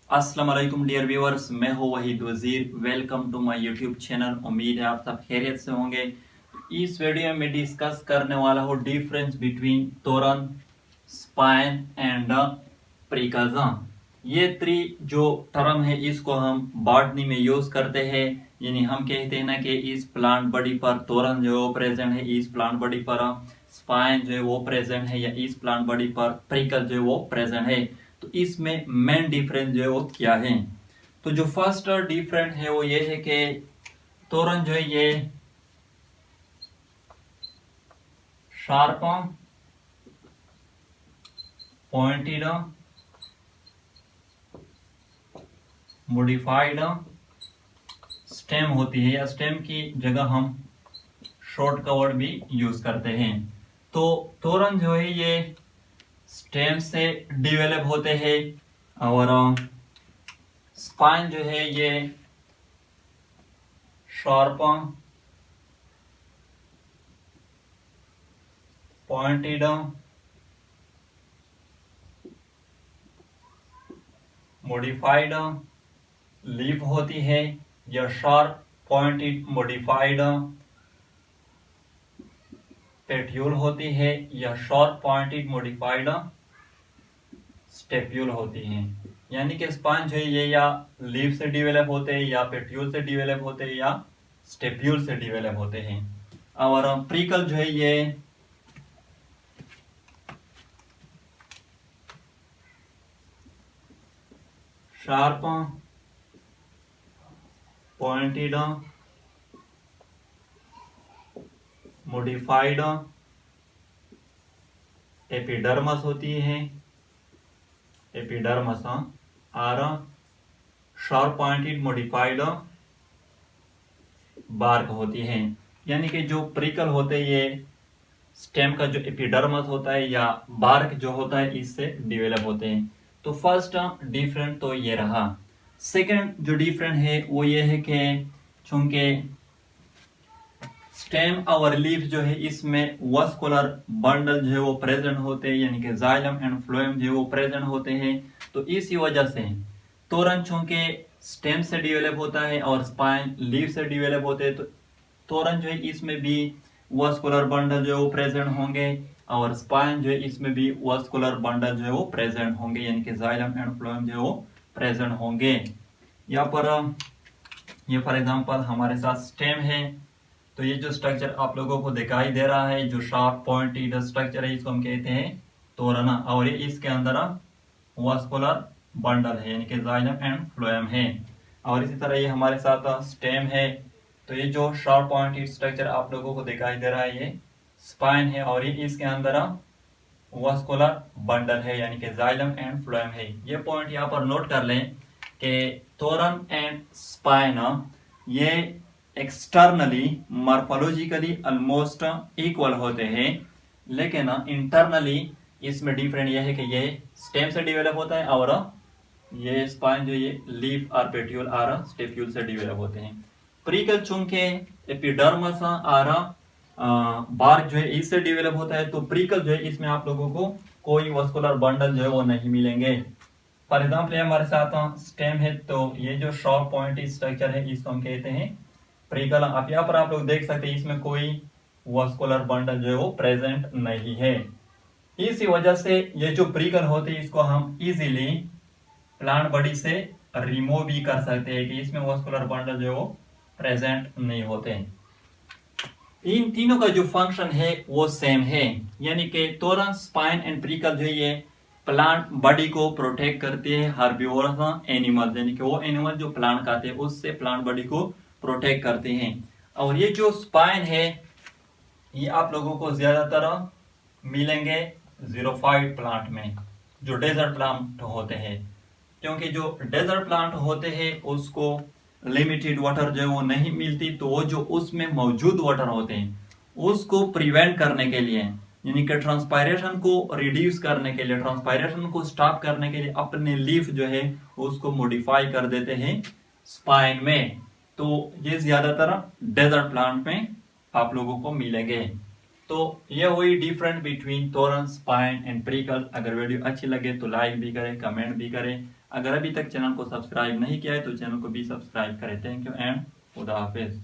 अस्सलाम वालेकुम dear viewers, मैं हूं Waheed Wazir. Welcome to my YouTube channel. उम्मीद है आप सब खैरियत से होंगे। इस वीडियो में डिस्कस करने वाला हूं डिफरेंस बिटवीन तोरन, स्पाइन एंड प्रिकल्स। ये थ्री जो टर्म है इसको हम बॉटनी में यूज करते हैं। यानी हम कहते हैं ना कि इस प्लांट बॉडी पर तोरन जो है वो प्रेजेंट है, इस प्लांट बॉडी पर स्पाइन जो है वो प्रेजेंट है, या इस प्लांट बॉडी पर प्रिकल जो है वो प्रेजेंट है। तो इसमें मेन डिफरेंस जो है वो क्या है? तो जो फर्स्ट डिफरेंस है वो ये है कि तोरन जो है ये शार्प पॉइंटेड मॉडिफाइड स्टेम होती है, या स्टेम की जगह हम शॉर्ट कवर्ड भी यूज करते हैं। तो तोरन जो है ये स्टेम से डिवेलप होते हैं, और स्पाइन जो है ये शार्प पॉइंटेड मॉडिफाइड लीफ होती है, या शार्प पॉइंटेड मॉडिफाइड पेट्यूल होती है, या शार्प पॉइंटेड मॉडिफाइड स्टेप्यूल होती है। यानी कि स्पाइन जो है ये या लीफ से डिवेलप होते हैं, या पेट्यूल से डिवेलप होते हैं, या स्टेप्यूल से डिवेलप होते हैं। और प्रिकल जो है ये शार्प पॉइंटेड मॉडिफाइड एपिडर्मस होती है, एपिडर्मस और शार्प पॉइंटेड मॉडिफाइड बार्क होती है। यानी कि जो प्रिकल होते हैं ये स्टेम का जो एपिडर्मस होता है या बार्क जो होता है इससे डिवेलप होते हैं। तो फर्स्ट डिफरेंट तो ये रहा। सेकंड जो डिफरेंट है वो ये है कि चूंकि स्टेम और लीफ जो है इसमें वास्कुलर बंडल जो है वो प्रेजेंट होते हैं, यानी कि जाइलम एंड फ्लोएम जो है वो प्रेजेंट होते हैं। तो इसी वजह से तोरन चूंकि स्टेम से डिवेलप होता है और स्पाइन लीफ से डिवेलप होते हैं, तो तोरन जो है इसमें भी वास्कुलर बंडल जो है वो प्रेजेंट होंगे, और स्पाइन जो है इसमें भी वास्कुलर बंडल जो है वो प्रेजेंट होंगे, यानी कि जाइलम एंड फ्लोएम जो है वो प्रेजेंट होंगे। यहाँ पर ये फॉर एग्जांपल हमारे साथ स्टेम है, तो ये जो स्ट्रक्चर आप लोगों को दिखाई दे रहा है जो शार्प पॉइंटेड स्ट्रक्चर है इसको हम कहते हैं तोरन, और ये इसके अंदर वास्कुलर बंडल है, यानी कि जाइलम एंड फ्लोएम है। और इसी तरह ये हमारे साथ स्टेम है, तो ये जो शार्प पॉइंटेड स्ट्रक्चर आप लोगों को दिखाई दे रहा है ये स्पाइन है, और ये इसके अंदर वास्कुलर बंडल है, यानी कि जाइलम एंड फ्लोएम है। ये पॉइंट यहाँ पर नोट कर लें कि तोरन एंड स्पाइन ये एक्सटर्नली मॉर्फोलॉजिकली ऑलमोस्ट इक्वल होते हैं, लेकिन इंटरनली इसमें डिफरेंट यह है कि ये स्टेम से डिवेलप होता है, और ये स्पाइन जो ये लीफ और पेट्यूल और स्टेप्यूल से डिवेलप होते हैं। प्रिकल चूंकि एपिडर्मस और बार्क जो है इससे डिवेलप होता है, तो प्रिकल जो है इसमें आप लोगों को कोई वास्कुलर बंडल जो है वो नहीं मिलेंगे। फॉर एग्जाम्पल हमारे साथ स्टेम है, तो ये जो शॉर्प पॉइंटेड स्ट्रक्चर है इसको हम कहते हैं प्रिकल। आप यहाँ पर आप लोग देख सकते हैं इसमें कोई वास्कुलर बंडल जो है वो प्रेजेंट नहीं है। इसी वजह से ये जो प्रिकल होते हैं इसको हम इजीली प्लांट बॉडी से रिमूव भी कर सकते हैं कि इसमें वास्कुलर बंडल जो है वो प्रेजेंट नहीं होते। इन तीनों का जो फंक्शन है वो सेम है, यानी कि तोरन, स्पाइन एंड प्रिकल जो है ये प्लांट बॉडी को प्रोटेक्ट करते हैं हर्बिवोरस एनिमल, यानी कि वो एनिमल जो प्लांट खाते हैं उससे प्लांट बॉडी को प्रोटेक्ट करते हैं। और ये जो स्पाइन है ये आप लोगों को ज्यादातर मिलेंगे जीरोफाइट प्लांट में, जो डेजर्ट प्लांट होते हैं, क्योंकि जो डेजर्ट प्लांट होते हैं उसको लिमिटेड वाटर जो है वो नहीं मिलती, तो वो जो उसमें मौजूद वाटर होते हैं उसको प्रिवेंट करने के लिए, यानी कि ट्रांसपायरेशन को रिड्यूस करने के लिए, ट्रांसपायरेशन को स्टॉप करने के लिए अपने लीफ जो है उसको मॉडिफाई कर देते हैं स्पाइन में। तो ये ज्यादातर डेजर्ट प्लांट में आप लोगों को मिलेंगे। तो ये हुई डिफरेंट बिटवीन तोरन, स्पाइन एंड प्रिकल। अगर वीडियो अच्छी लगे तो लाइक भी करें, कमेंट भी करें। अगर अभी तक चैनल को सब्सक्राइब नहीं किया है तो चैनल को भी सब्सक्राइब करें। थैंक यू एंड खुदा हाफिज।